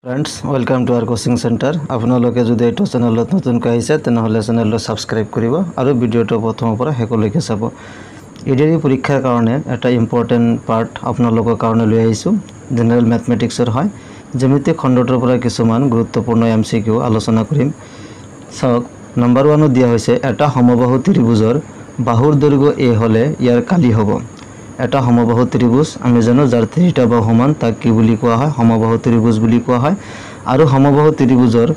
Friends welcome to our coaching centre आपनालोके যদি এইটো চেনেলত নতুনকৈ আহিছে তেনেহলে চেনেলটো সাবস্ক্রাইব কৰিব আৰু ভিডিওটো প্ৰথমৰ পৰা শেষলৈকে চাব। এডিআৰই পৰীক্ষাৰ কাৰণে এটা ইম্পৰ্টেন্ট পাৰ্ট আপোনালোকৰ কাৰণে লৈ আহিছো। জেনাৰেল ম্যাথমেটিক্সৰ হয় জ্যামিতি খণ্ডটোৰ পৰা কিছুমান গুৰুত্বপূৰ্ণ এমসিকিউ আলোচনা কৰিম। চাওক নম্বৰ 1 দিয়া হৈছে এটা সমবাহু ত্ৰিভুজৰ বাহুৰ দৈৰ্ঘ্য a হলে ইয়াৰ কালি হ'ব। এটা সমবাহু ত্ৰিভুজ আমি জানো যাৰ তিনিটা বাহু সমান তাক কি বুলি কোৱা হয় সমবাহু ত্ৰিভুজ বুলি কোৱা হয় আৰু সমবাহু ত্ৰিভুজৰ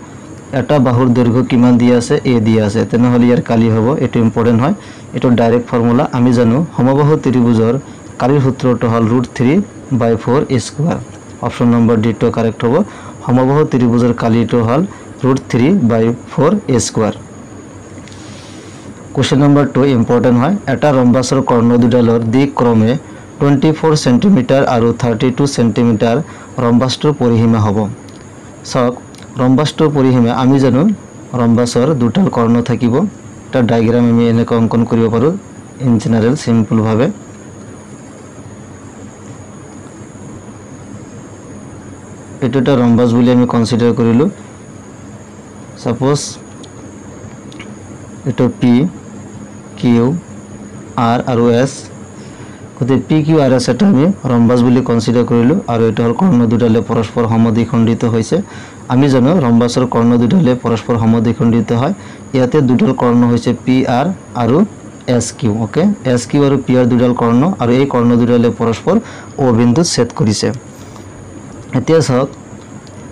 এটা বাহুৰ দৈৰ্ঘ্য কিমান দিয়া আছে a দিয়া আছে তেনেহলে ইয়াৰ কালি হ'ব। এটো ইম্পৰ্টেন্ট হয়, এটো ডাইৰেক্ট ফৰ্মুলা আমি জানো সমবাহু ত্ৰিভুজৰ কালিৰ সূত্ৰটো হল √3/4 a square. Option number D টো কাৰেক্ট হ'ব। সমবাহু ত্ৰিভুজৰ কালিটো হল √3/4 a square. Question number 2 important है एटा रम्बासर कर्ण दुडालर दिक क्रमे 24 सेंटीमीटर और 32 सेंटीमीटर रम्बासटर परिसीमा हब। सक रम्बासटर परिसीमा आमी जानो रम्बासर दुटाल कर्ण थाकिब। एटा डायग्राम आमी एनेक अंकन करिब पारो इन जनरल सिम्पल भावे। एटा रम्बास बुली आमी कन्सिडर करिलो। सपोज एटा पी किউ আর আৰু এস গতে পি কিউ আৰ এস এটা আমি ৰম্বাস বুলি কনসিডাৰ কৰিলো আৰু এটা হল কৰ্ণ দুডালে পৰস্পৰ সমদ্বিখণ্ডিত হৈছে। আমি জানো ৰম্বাসৰ কৰ্ণ দুডালে পৰস্পৰ সমদ্বিখণ্ডিত হয়। ইয়াতে দুডাল কৰ্ণ হৈছে পি আৰ আৰু এস কিউ। ওকে এস কিউ আৰু পি আৰ দুডাল কৰ্ণ আৰু এই কৰ্ণ দুডালে পৰস্পৰ ও বিন্দুত ছেদ কৰিছে। এতিয়া চাওক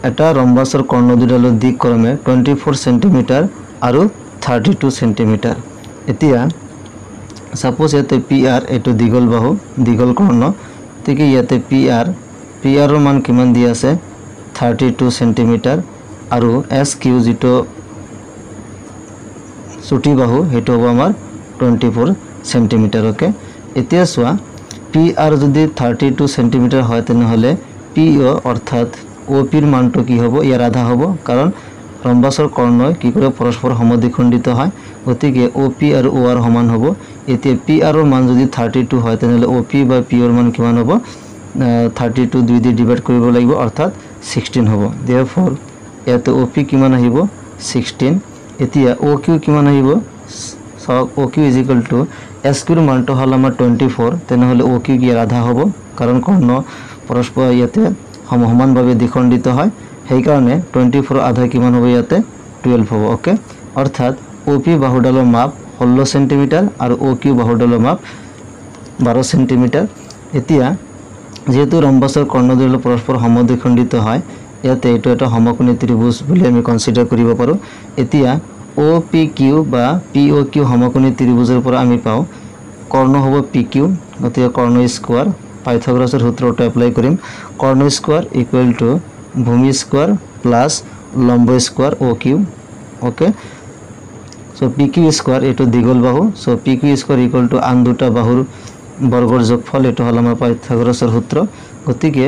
এটা ৰম্বাসৰ কৰ্ণ দুডালৰ দিক ক্ৰমে 24 সেন্টিমিটাৰ আৰু 32 সেন্টিমিটাৰ। এতিয়া সাপোজ ইয়াতে পি আৰ এটো দীঘল বাহু দীঘল কৰ্ণ ঠিক ইয়াতে পি আৰ ৰ মান কিমান দিয়া আছে 32 সেন্টিমিটাৰ আৰু এস কিউ যেটো ছুটি বাহু হেটো হ'ব আমাৰ 24 সেন্টিমিটাৰ। ওকে এতিয়া সোয়া পি আৰ যদি 32 সেন্টিমিটাৰ হয় তেনেহলে পি ও অৰ্থাৎ ও পিৰ মানটো কি হ'ব ইয়াৰ আধা হ'ব কাৰণ रम्बासर कर्ण कि करे परस्पर समद्विखण्डित है गतिके ओ पी और ओ आर समान हबो। एते पी आर मान जदि 32 হয় তেনহলে ओ पी বা पी ৰ মান কিমান হবো 32 2 দি ডিভাইড কৰিব লাগিব অৰ্থাৎ 16 হবো। देयरफॉर ইয়াতে ओ पी কিমান আহিব 16। এতিয়া ओ क्यू কিমান আহিব সক ओ क्यू = एस क्यू ৰ মানটো হল আমাৰ 24 তেনহলে ओ क्यू কি আধা হবো কাৰণ কৰ্ণ পৰস্পৰ ইয়াতে সমানভাৱে দ্বিখণ্ডিত হয় সেই কারণে 24 আধা কিমান হবে ইয়াতে 12 হবে। ওকে অর্থাৎ ওপি বাহুডালৰ মাপ 16 সেন্টিমিটাৰ আৰ ও কিউ বাহুডালৰ মাপ 12 সেন্টিমিটাৰ। এতিয়া যেহেতু ৰম্বাসৰ কৰ্ণ দুডাল পৰস্পৰ সমদ্বিখণ্ডিত হয় ইয়াতে এটো এটা সমকোণী ত্ৰিভুজ বুলি আমি কনসিডাৰ কৰিব পাৰো। এতিয়া ও পি কিউ বা পি ও কিউ সমকোণী ত্ৰিভুজৰ পৰা আমি পাও কৰ্ণ হ'ব পি কিউ গতিকে কৰ্ণ স্কয়াৰ পাইথাগোৰাসৰ সূত্ৰটো এপ্লাই কৰিম কৰ্ণ স্কয়ার = भूमि स्क्वायर प्लस लम्ब square O Q. Okay so P Q square एटो दीघल बाहु सो पी किউ स्क्वायर = आन दुटा बाहुर बर्गर जोगफल एटो हल आमार पाइथागोरासर सूत्र। गतिके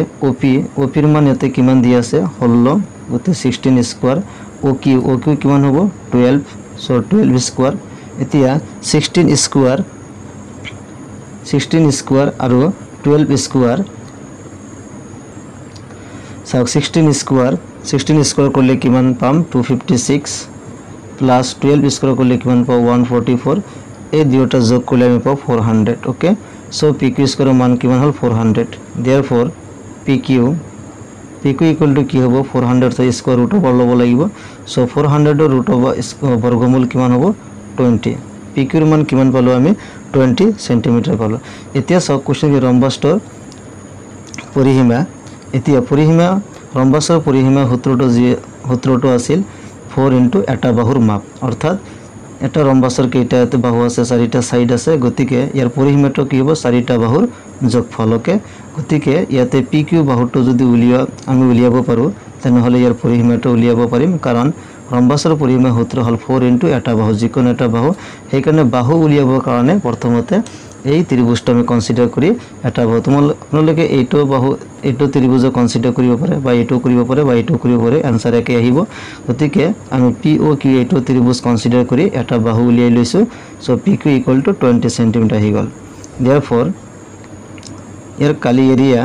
ओपिर मान याते किमान दिया আছে 16 गते 16 स्क्वायर ओ किউ किमान हबो 12 सो 12 स्क्वायर। एतिया 16 स्क्वायर आरो 12 स्क्वायर 16 स्क्वायर करले किमान पाम 256 प्लस 12 स्क्वायर करले किमान पाओ 144 ए दुटा जोग करले আমি পাও 400। Okay so P Q square मान किमान हल 400। देयरफॉर पी किউ = কি হ'ব 400 ৰ স্কয়াৰ रूट ओवर লব লাগিব सो 400 ৰ रूट ओवर বৰ্গমূল কিমান হ'ব 20। पी किউৰ মান কিমান পালো আমি 20 সেন্টিমিটাৰ পালো। এতিয়া সব কোশ্চেন কি ৰম্বাসৰ পৰিসীমা এতিয়া পৰিসীমা ৰম্বাসৰ পৰিসীমা সূত্ৰটো আছিল 4 * এটা বাহুৰ মাপ অৰ্থাৎ এটা ৰম্বাসৰ কেইটা বাহু আছে 4টা সাইড আছে গতিকে ইয়াৰ পৰিসীমাটো কি হ'ব 4টা বাহুৰ যোগফল। ওকে গতিকে ইয়াতে পি কিউ বাহুটো যদি আমি উলিয়াব পাৰো তেনেহলে ইয়াৰ পৰিসীমাটো উলিয়াব পাৰিম কাৰণ ৰম্বাসৰ পৰিসীমা সূত্ৰ হল 4 * এটা বাহু যিকোনো এটা বাহু সেই কাৰণে বাহু উলিয়াবৰ কাৰণে প্ৰথমতে এই ত্ৰিভুজটা আমি কনসিডাৰ কৰি এটা বাহু তোমালোকে এইটো বাহু এইটো ত্ৰিভুজ কনসিডাৰ কৰিব পাৰে বা এইটো কৰিব পাৰে বা এইটো কৰিব পাৰে आंसर একে আহিব। গতিকে আমি পি ও কিউ এইটো ত্ৰিভুজ কনসিডাৰ কৰি এটা বাহু উলিয়াই লৈছো সো পি কিউ = 20 সেন্টিমিটাৰ হৈ গল। देयरफॉर ইয়াৰ কালি এৰিয়া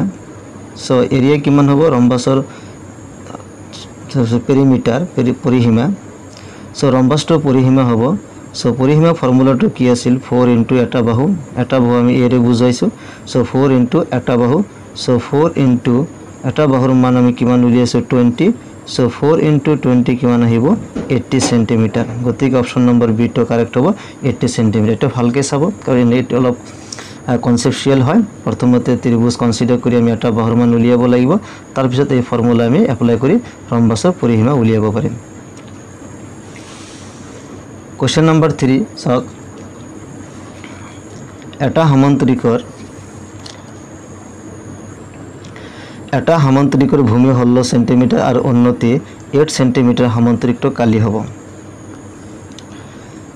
सो एरिया किमान हबो रम्बासर পেৰিমিটাৰ পৰিসীমা সো ৰম্বাসটোৰ পৰিসীমা হ'ব সো পৰিসীমা ফৰ্মুলাটো কি আছিল 4 * এটা বাহু আমি এৰে বুজাইছো সো 4 * এটা বাহু সো 4 * এটা বাহুৰ মান আমি কিমান উলিয়াইছো 20 সো 4 * 20 কিমান আহিব 80 সেন্টিমিটার গতিকে অপশন নম্বৰ বি টো কাৰেক্ট হ'ব 80 সেন্টিমিটাৰ এটা ভালকে চাব কাৰণ এইটো অলপ কনসেপচুয়াল হয় প্ৰথমতে ত্ৰিভুজ কনসিডাৰ কৰি আমি এটা বাহুৰ মান উলিয়াব লাগিব তাৰ পিছত এই ফৰ্মুলা আমি এপ্লাই কৰি ৰম্বাসৰ পৰিসীমা উলিয়াব পাৰিম क्वेश्चन नंबर 3 চাওক এটা সামান্তৰিকৰ ভূমি 16 সেন্টিমিটাৰ আৰু উন্নতি 8 সেন্টিমিটাৰ সামান্তৰিকটো কালি হ'ব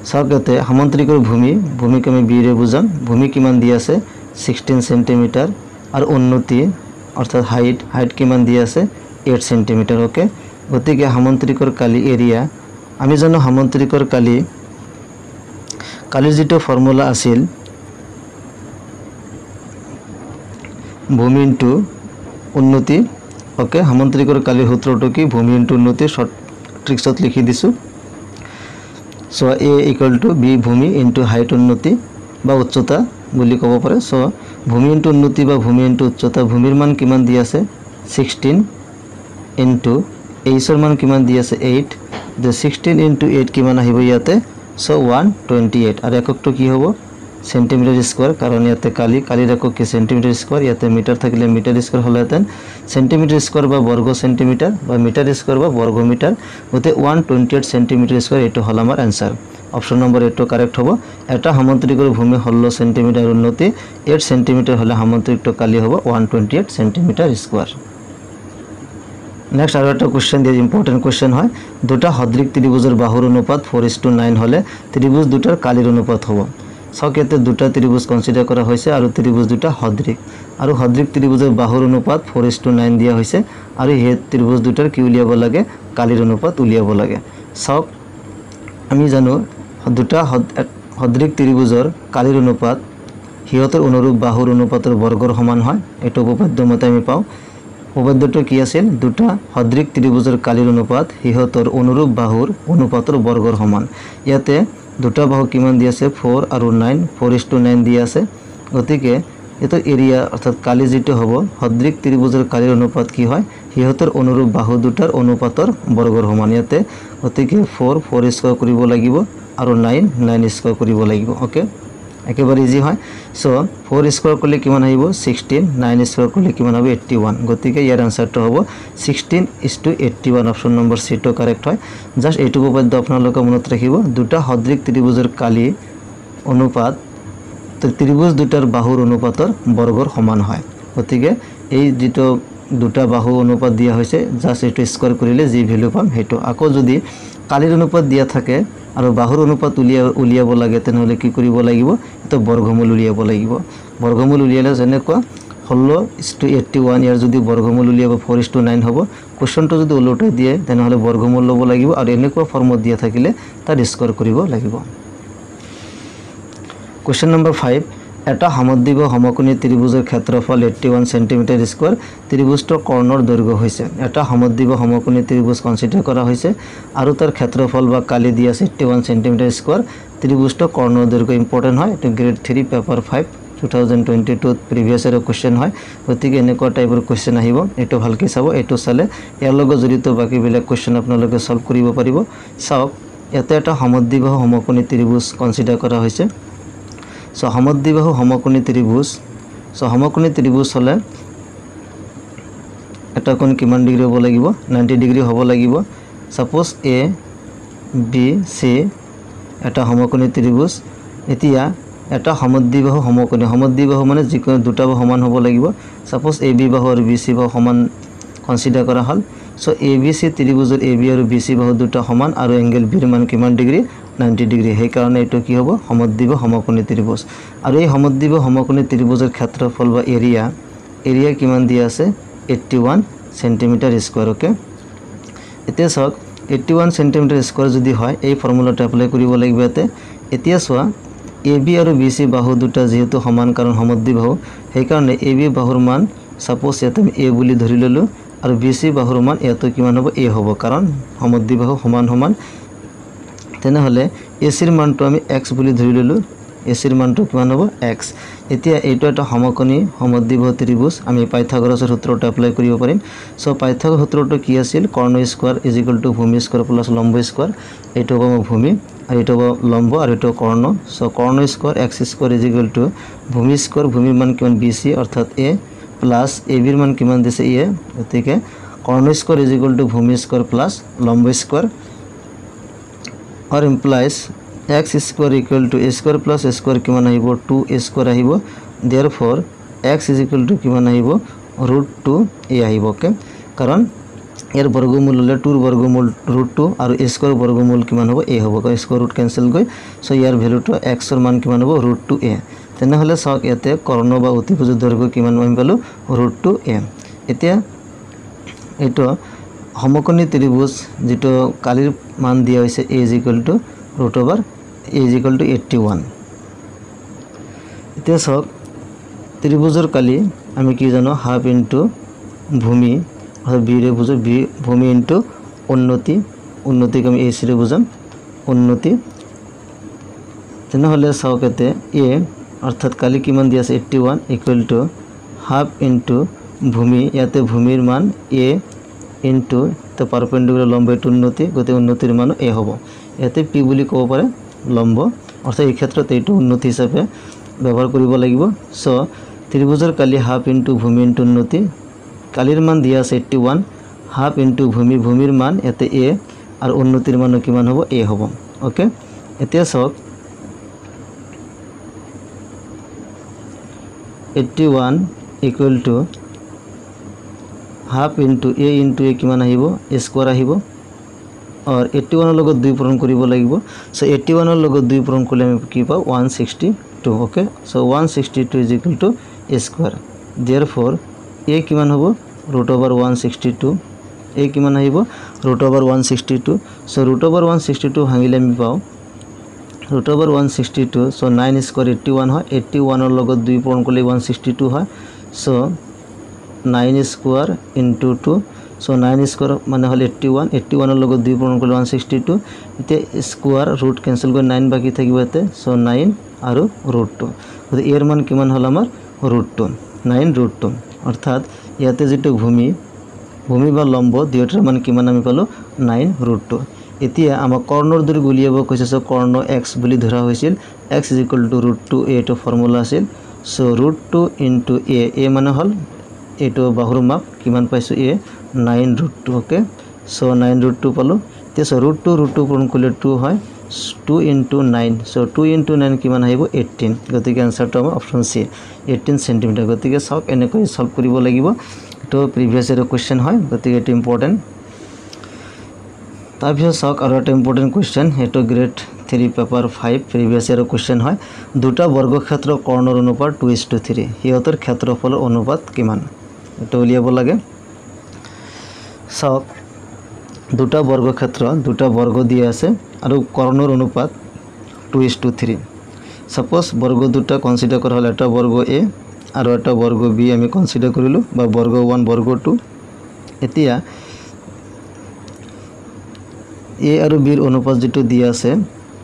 চাওক ইয়াতে সামান্তৰিকৰ ভূমিক আমি বি ৰে বুজাম ভূমি কিমান দি আছে 16 সেন্টিমিটাৰ আৰু উন্নতি অৰ্থাৎ হাইট কিমান দি আছে 8 সেন্টিমিটাৰ ওকে গতিকে সামান্তৰিকৰ কালি এৰিয়া আমি জানো সামান্তৰিকৰ কালিৰ যেটো ফৰ্মুলা আছিল ভূমি ইনটু উন্নতি ওকে সামান্তৰিকৰ কালিৰ সূত্ৰটো কি ভূমি ইনটু উন্নতি শৰ্ট ট্ৰিক্সত লিখি দিছো সো a = b ভূমি ইনটু হাইট উন্নতি বা উচ্চতা বুলি ক'ব পাৰে সো ভূমি ইনটু উন্নতি বা ভূমি ইনটু উচ্চতা ভূমিৰ মান কিমান দি আছে 16 ইনটু h ৰ মান কিমান দি আছে 8 the 16 into 8 কিমান আহিব ইয়াতে সো 128 আৰু এককটো কি হ'ব সেন্টিমিটাৰ স্কয়াৰ কাৰণ ইয়াতে কালিৰ একক কি সেন্টিমিটার স্কয়ার ইয়াতে মিটার থাকিলে মিটার স্কয়ার হলেতেন সেন্টিমিটার স্কয়ার বা বর্গ সেন্টিমিটার বা মিটার স্কয়ার বা বর্গ মিটার গতে 128 সেন্টিমিটার স্কয়ার এটো হল আমাৰ आंसर অপশন নম্বৰ এটো কাৰেক্ট হ'ব এটা সামান্তৰিকৰ ভূমি 16 সেন্টিমিটাৰ উন্নতি 8 সেন্টিমিটাৰ হলে সামান্তৰিকটো কালি হ'ব 128 সেন্টিমিটার স্কয়ার नेक्स्ट और एक क्वेश्चन दिया इम्पोर्टेंट क्वेश्चन है दुटा सदृश त्रिभुजर बाहुर अनुपात 4:9 হলে त्रिभुज दुटार कालिर अनुपात হ'ব सक याते दुटा त्रिभुज कन्सिडर करा होइसे आरो त्रिभुज दुटा सदृश आरो सदृश त्रिभुजर बाहुर अनुपात 4:9 दिया होइसे आरो हे त्रिभुज दुटार कि उलियाब लागे कालिर अनुपात उलियाब लागे सक आमी जानो दुटा सदृश त्रिभुजर कालिर अनुपात हिहतर अनुरूप बाहुर अनुपातर वर्गर समान হয় এটো উপপাদ্য মতে আমি পাও উপপাদ্যটো কি আছিল দুটা সদৃশ ত্ৰিভুজৰ কালিৰ অনুপাত হিহতৰ অনুৰূপ বাহুৰ অনুপাতৰ বৰ্গৰ সমান ইয়াতে দুটা বাহু কিমান দি আছে 4 আৰু 9 4:9 দি আছে গতিকে এতৰ এৰিয়া অৰ্থাৎ কালি যেটো হ'ব সদৃশ ত্ৰিভুজৰ কালিৰ অনুপাত কি হয় হিহতৰ অনুৰূপ বাহু দুটাৰ অনুপাতৰ বৰ্গৰ সমান ইয়াতে গতিকে 4 স্কয়াৰ কৰিব লাগিব আৰু 9 স্কয়াৰ কৰিব লাগিব ওকে একেবাৰে ইজি হয় সো 4 স্কয়ার করলে কিমান আহিব 16 9 স্কয়ার করলে কিমান হবে 81 গতিকে ইয়াৰ আনসাৰটো হ'ব 16:81 অপশন নম্বৰ সি টো কাৰেক্ট হয় জাস্ট এইটো উপপাদ্য আপোনালোকে মনত ৰাখিব দুটা সদৃশ ত্ৰিভুজৰ কালি অনুপাত ত্ৰিভুজ দুটাৰ বাহুৰ অনুপাতৰ বৰ্গৰ সমান হয় গতিকে এই যেটো দুটা বাহু অনুপাত দিয়া হৈছে জাস্ট এইটো স্কয়ার কৰিলে যি ভ্যালু পাম হেটো আকৌ যদি কালিৰ অনুপাত দিয়া থাকে আৰু বাহুৰ অনুপাত উলিয়াব লাগে তেনেহলে কি কৰিব লাগিব তো বৰ্গমূল উলিয়াব লাগিব বৰ্গমূল উলিয়ালে যেনেকুৱা 16:81 ইয়াৰ যদি বৰ্গমূল উলিয়াব 4:9 হ'ব কোৱেশ্চনটো যদি উলটাই দিয়ে তেনেহলে বৰ্গমূল লব লাগিব আৰু এনেকুৱা ফৰ্মত দিয়া থাকিলে তাৰ স্কয়াৰ কৰিব লাগিব क्वेश्चन नंबर 5 এটা সমদ্বিবাহু সমকোণী ত্ৰিভুজৰ ক্ষেত্ৰফল 81 সেন্টিমিটাৰ স্কয়াৰ ত্ৰিভুজটোৰ কৰ্ণৰ দৈৰ্ঘ্য হৈছে এটা সমদ্বিবাহু সমকোণী ত্ৰিভুজ কনসিডাৰ কৰা হৈছে আৰু তাৰ ক্ষেত্ৰফল বা কালি দি আছে 81 সেন্টিমিটাৰ স্কয়াৰ ত্ৰিভুজটোৰ কৰ্ণৰ দৈৰ্ঘ্য ইম্পৰ্টেন্ট হয় এটা গ্ৰেড 3 পেপাৰ 5 2022 প্ৰিভিয়াস ইয়াৰ কোশ্চেন হয় গতিকে এনেকুৱা টাইপৰ কোশ্চেন আহিব এটো ভালকৈ চাব এটো চালে ইয়াৰ লগত জড়িত বাকি বেলেগ কোশ্চেন আপোনালোকে সলভ কৰিব পাৰিব চাওক ইয়াতে এটা সমদ্বিবাহু সমকোণী ত্ৰিভুজ কনসিডাৰ কৰা হৈছে সো সমদ্বিবাহু সমকোণী ত্ৰিভুজ হলে এটা কোণ কিমান ডিগ্ৰী হ'ব লাগিব 90 ডিগ্ৰী হ'ব লাগিব সাপোজ এ বি সি এটা সমকোণী ত্রিভুজ এতিয়া এটা সমদ্বিবাহু সমদ্বিবাহু মানে যিকোনো দুটা বাহু সমান হ'ব লাগিব সাপোজ এ বি বাহু আৰু বি সি বাহু সমান কনসিডাৰ কৰা হল so A B C ত্ৰিভুজৰ A B আৰু বি সি বাহু দুটা সমান আৰু এংগল বি ৰ মান কিমান ডিগ্ৰী 90 ডিগ্ৰী সেই কাৰণে এটো কি হ'ব সমদ্বিবাহু সমকোণী ত্ৰিভুজ আৰু এই সমদ্বিবাহু সমকোণী ত্ৰিভুজৰ ক্ষেত্ৰফল বা এৰিয়া কিমান দিয়া আছে 81 সেন্টিমিটাৰ স্কয়াৰ ওকে এতিয়া চাওক 81 সেন্টিমিটাৰ স্কয়াৰ যদি হয় এই ফৰ্মুলাটো এপ্লাই কৰিব লাগিব ইয়াতে এতিয়া চোৱা এ বি আৰু বি সি বাহু দুটা যেহেতু সমান কাৰণ সমদ্বিবাহু সেই কাৰণে এ বি বাহুৰ মান সাপোজ ইয়াতে এ বুলি ধৰি ললো আৰু BC বাহুৰ মান ইয়াতো কিমান হ'ব a হ'ব কাৰণ সমদ্বিবাহু সমান সমান তেনেহলে AC ৰ মানটো আমি x বুলি ধৰি ললো AC ৰ মানটো কিমান হ'ব x এতিয়া এইটো এটা সমকোণী সমদ্বিবাহু ত্ৰিভুজ আমি পাইথাগোৰাছৰ সূত্ৰটো এপ্লাই কৰিব পাৰিম সো পাইথাগোৰাছৰ সূত্ৰটো কি আছিল কৰ্ণ স্কয়াৰ ভূমি স্কয়াৰ প্লাস লম্ব স্কয়াৰ এইটো হ'ব ভূমি আৰু এইটো হ'ব লম্ব আৰু এইটো কৰ্ণ সো কৰ্ণ স্কয়াৰ x স্কয়াৰ ভূমি স্কয়াৰ ভূমিৰ মান কিমান BC অৰ্থাৎ a প্লাস AB ৰ মান কিমান দিছে a গতিকে কৰ্ণ স্কয়াৰ ভূমি স্কয়াৰ প্লাস লম্ব square or implies x square equal to a square plus a square কিমান আহিব 2a square আহিব therefore x is equal to কিমান আহিব √2a আহিব ওকে কাৰণ এৰ বৰ্গমূল হলে 2 ৰ বৰ্গমূল √2 আৰু a square বৰ্গমূল কিমান হ'ব a হ'ব কাৰণ স্কয়াৰ ৰুট ক্যান্সেল গৈ সো ইয়াৰ ভ্যালুটো x ৰ মান কিমান হ'ব √2a তেনেহলে চাওক ইয়াতে কৰ্ণ বা অতিভুজ দৈৰ্ঘ্য কিমান আমি পালো √2a এতিয়া এটো সমকোণী ত্ৰিভুজ যেটো কালিৰ মান দিয়া হৈছে a = a = 81 এতিয়া সব ত্ৰিভুজৰ কালি আমি কি জানো হাফ ইনটু ভূমি আর বি রে বুঝো বি ভূমি ইনটু উন্নতি উন্নতিক আমি a রে বুঝাম উন্নতি তেনেহলে সবকেতে a অর্থাৎ কালি কিমান দিয়া আছে 81 = হাফ ইনটু ভূমি ইয়াতে ভূমিৰ মান a ইনটু তো পাৰপেন্ডিকুলাৰ লম্ব ইনটু উন্নতি গতি উন্নতিৰ মান a হ'ব ইয়াতে p বুলি ক'ব পাৰে লম্ব অৰ্থাৎ এই ক্ষেত্ৰত এইটো উন্নতি হিচাপে ব্যবহাৰ কৰিব লাগিব সো ত্ৰিভুজৰ কালি হাফ ইনটু ভূমি ইনটু উন্নতি কালিৰ মান দিয়া আছে 81 হাফ ইনটু ভূমি ভূমিৰ মান ইয়াতে a আৰু উন্নতিৰ মান কিমান হ'ব a হ'ব ওকে এতিয়া সব 81 = हाफ इनटू a किमान आहिबो a स्क्वायर आहिबो और 81 লগত 2 পূৰণ কৰিব লাগিব সো 81 লগত 2 পূৰণ কৰিলে আমি কি পাও 162 okay so 162 = a square therefore a किमान হ'ব √162 a किमान आहिबो √162 सो √162 ভাঙিলে আমি পাও √162 सो 9 स्क्वायर 81 হয় 81 ৰ লগত 2 পূৰণ কৰিলে 162 হয় सो 9 स्क्वायर इनटू 2 सो 9 स्क्वायर माने हल 81 81 ৰ লগত 2 পূৰণ কৰিলে 162 ইতে স্কয়াৰ ৰুট ক্যান্সেল কৰি 9 বাকি থাকিব এতে সো 9 আৰু √2 গতি এৰ মান কিমান হল আমাৰ √2 9 √2 অৰ্থাৎ ইয়াতে যেটো ভূমি ভূমি বা লম্ব দুয়োটাৰ মান কিমান আমি পালো 9 √2 এতিয়া আমাৰ কৰ্ণৰ দৈৰ্ঘ্য উলিয়াব কৈছে সো কৰ্ণ x বুলি ধৰা হৈছিল x = √2a এটো ফৰ্মুলা আছিল সো √2 * a মানে হল एटो बाहुर माप किमान पाइसो ए 9 √2 ओके सो 9 √2 पालो तेसो √2 पूर्ण करले 2 হয় 2 * 9 सो 2 * 9 किमान आइबो 18 गतिके आन्सरটো আমাৰ অপচন সি 18 সেন্টিমিটাৰ গতিকে সব এনেকৈ সলভ কৰিব লাগিব তো প্ৰিভিয়াস ইয়াৰ কোশ্চেন হয় গতিকে এটো ইম্পৰ্টেন্ট তাৰপিছত সক আৰু এটা ইম্পৰ্টেন্ট কোশ্চেন এটো গ্ৰেড 3 পেপাৰ 5 প্ৰিভিয়াস ইয়াৰ কোশ্চেন হয় দুটা বৰ্গক্ষেত্ৰ কৰ্ণৰ অনুপাত 2:3 হিয়তৰ ক্ষেত্ৰফলৰ অনুপাত কিমান এটা উলিয়াব লাগে সব দুটা বৰ্গক্ষেত্ৰ দুটা বৰ্গ দিয়ে আছে আৰু কৰ্ণৰ অনুপাত 2:3 সাপোজ বৰ্গ দুটা কনসিডাৰ কৰা হল এটা বৰ্গ a আৰু এটা বৰ্গ b আমি কনসিডাৰ কৰিলো বা বৰ্গ 1 বৰ্গ 2 এতিয়া a আৰু b ৰ অনুপাত যেটো দিয়া আছে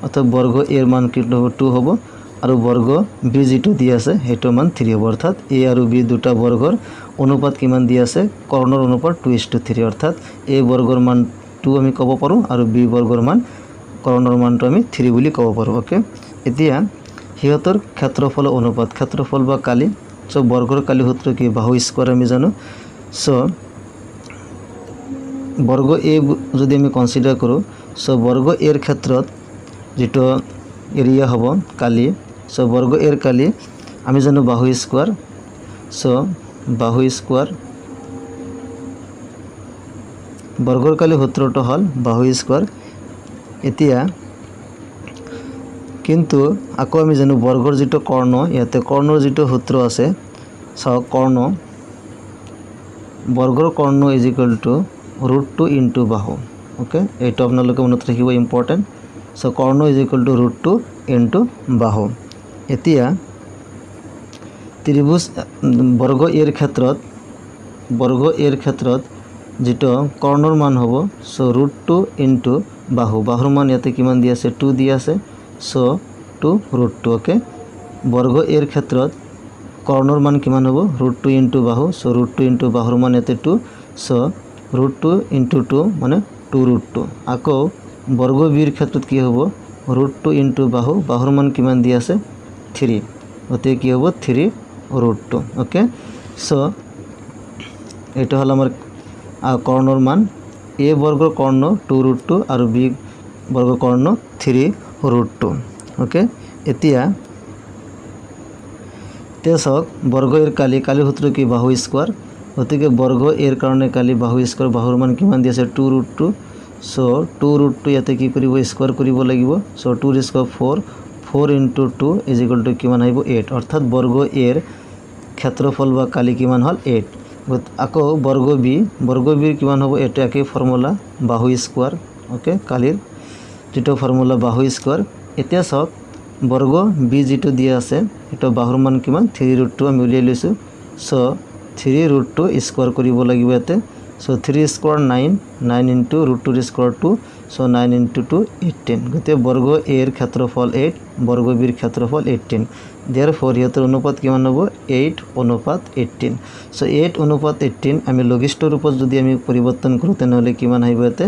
অৰ্থাৎ বৰ্গ a ৰ মান কিটো 2 হ'ব আৰু বর্গ b যেটো দিয়া আছে হেটো মান 3 হ'ব অর্থাৎ a আৰু b দুটা বৰ্গৰ অনুপাত কিমান দিয়া আছে কৰ্ণৰ অনুপাত 2:3 অৰ্থাৎ a বৰ্গৰ মান 2 আমি ক'ব পাৰো আৰু b বৰ্গৰ মান কৰ্ণৰ মানটো আমি 3 বুলি ক'ব পাৰো ওকে এতিয়া হিয়তৰ ক্ষেত্ৰফল অনুপাত ক্ষেত্ৰফল বা কালি সো বৰ্গৰ কালি সূত্ৰ কি বাহু স্কয়াৰ আমি জানো সো বৰ্গ a যদি আমি কনসিডাৰ কৰো সো বৰ্গ a ৰ ক্ষেত্ৰত যেটো এৰিয়া হ'ব কালি সো বৰ্গ a ৰ কালি আমি জানো বাহু স্কয়াৰ সো বাহু স্কয়াৰ বৰ্গৰ কালি সূত্ৰটো হল বাহু স্কয়াৰ এতিয়া কিন্তু আকৌ আমি জানো বৰ্গৰ যেটো কৰ্ণ ইয়াতে কৰ্ণৰ যেটো সূত্ৰ আছে সো কৰ্ণ বৰ্গৰ কৰ্ণ √2 ইনটু বাহু ওকে এইটো আপোনালোকে মনত ৰাখিব ইম্পৰ্টেন্ট সো কৰ্ণ √2 ইনটু বাহু এতিয়া ত্ৰিভুজ বৰ্গ a ৰ ক্ষেত্ৰত যেটো কৰ্ণৰ মান হ'ব সো √2 ইনটু বাহু বাহুৰ মান ইয়াতে কিমান দি আছে 2 দি আছে সো 2 √2 ওকে বৰ্গ এৰ ক্ষেত্ৰত কৰ্ণৰ মান কিমান হ'ব √2 ইনটু বাহু সো √2 ইনটু বাহুৰ মান ইয়াতে 2 সো √2 ইনটু 2 মানে 2 √2 আকৌ বৰ্গ বিৰ ক্ষেত্ৰত কি হ'ব √2 ইনটু বাহু বাহুৰ মান কিমান দি আছে 3 ওতে কি হ'ব 3 √2 ওকে সো এটা হল আমাৰ কৰ্ণৰ মান a বৰ্গৰ কৰ্ণ 2 √2 আৰু b বৰ্গৰ কৰ্ণ 3 √2 ওকে এতিয়া তেছক বৰ্গ এৰ কালি সূত্ৰ কি বাহু স্কয়াৰ গতিকে বৰ্গ এৰ কাৰণে কালি বাহু স্কয়াৰ বাহুৰ মান কিমান দি আছে 2 √2 সো 2 √2 ইয়াতে কি কৰিব স্কয়াৰ কৰিব লাগিব সো 2 ৰ square 4 into 2 is equal to কিমান আহিব 8 অৰ্থাৎ বৰ্গ এৰ ক্ষেত্ৰফল বা কালি কিমান হল 8 আকৌ বৰ্গ বিৰ কিমান হ'ব এটা একে ফৰ্মুলা বাহু স্কয়াৰ ওকে কালিৰ যেটো ফৰ্মুলা বাহু স্কয়াৰ এতিয়া সক বৰ্গ বি যেটো দিয়া আছে এটা বাহুৰ মান কিমান 3 √2 আমি উলিয়াই লৈছো সো 3 √2 স্কয়াৰ কৰিব লাগিব ইয়াতে so 3 square 9 into √2 square 2 so 9 into 2 18 গতে বৰ্গ এৰ ক্ষেত্ৰফল 8 বৰ্গ বিৰ ক্ষেত্ৰফল 18 therefore ইয়াৰ অনুপাত কিমান হ'ব 8:18 সো 8:18 আমি লঘিষ্ঠ ৰূপত যদি আমি পৰিৱৰ্তন কৰো তেনেহলে কিমান আহিব ইয়াতে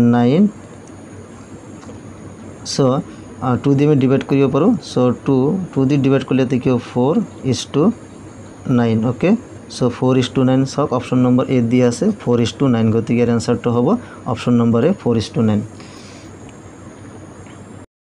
9 সো 2 দি আমি ডিভাইড কৰিব পাৰো সো 2 দি ডিভাইড কৰিলে কি হ'ব 4:9 ওকে সো 4:9 সক অপশন নম্বৰ A দি আছে 4:9 গতিকে এৰ आंसर তো হ'ব অপশন নম্বৰ A 4:9